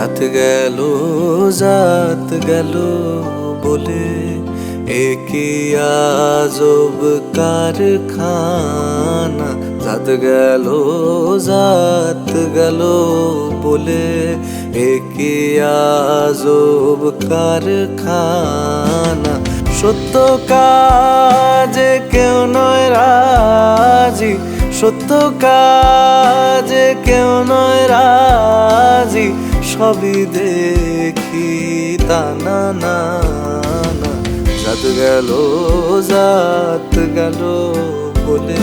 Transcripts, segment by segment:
জাত গেল বলে একি আজব কারখানা। জাত গেল বলে একি আজব কারখানা। সত্য কাজে কেউ নয় রাজি, সত্য কাজে কেউ নয় রাজি, সবই দেখি তা না না না। জাত গেল বলে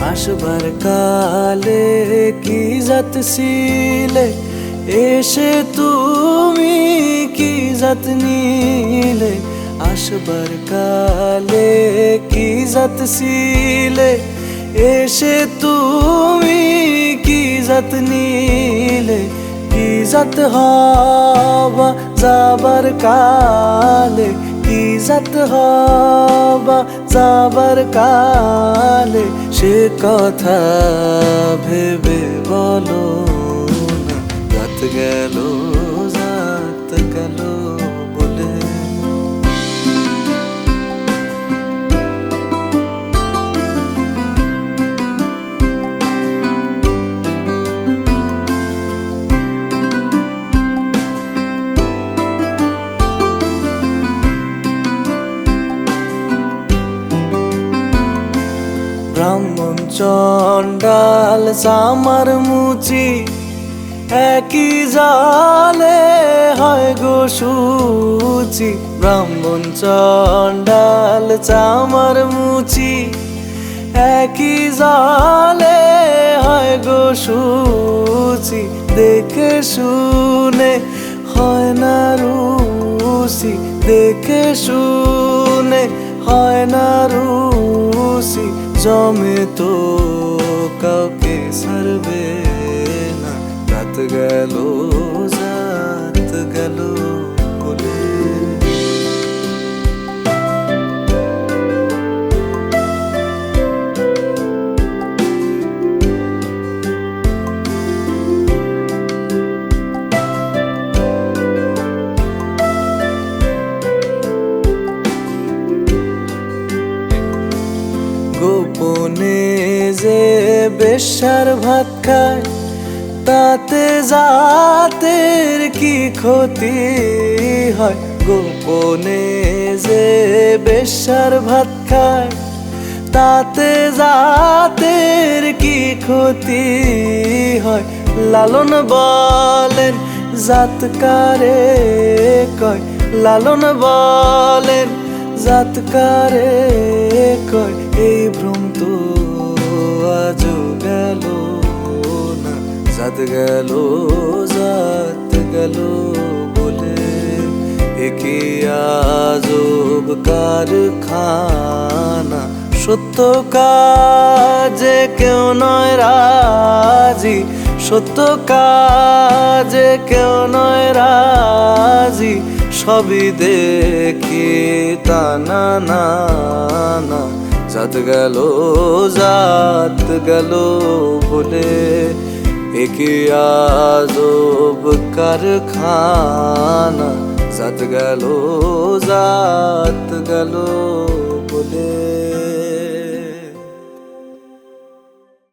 আসবার কালে কি জাত ছিলে, এসে তুমি কি জাত নিলে। আসবার কালে কি জাত ছিলে, এসে তুমি কি জাত নিলে। কি জাত হবা যাবার কালে, কি জাত হবা যাবার কালে, সে কথা ভেবে বলো না। জাত গেল বলে ব্রাহ্মণ চণ্ডাল চামার মুচি, একই জালে হয় গো শুচি। ব্রাহ্মণ চণ্ডাল চামার মুচি, একই জালে হয় গো শুচি। দেখে শুনে হয় না রুচি, দেখে শুনে হয় না রুচি। জমে তো কাউকে ছাড়বে না। জাত গেল বলে গোপনে যে বেশ্যার ভাত খায়, তাতে জাতের কি ক্ষতি হয়। গোপনে যে বেশ্যার ভাত খায়, তাতে জাতের কি ক্ষতি হয়। লালন বলেন জাত কারে কয়, লালন বলেন জাত কারে কয়। এই ভ্রম তো আজও গেল না। জাত গেল বলে একি আজব কারখানা। সত্য কাজে কেউ নয় রাজি, সত্য কাজে কেউ নয় রাজি, সবই দেখি তা না না না। জাত গেল বলে একি আজব কারখানা। জাত গেল বলে।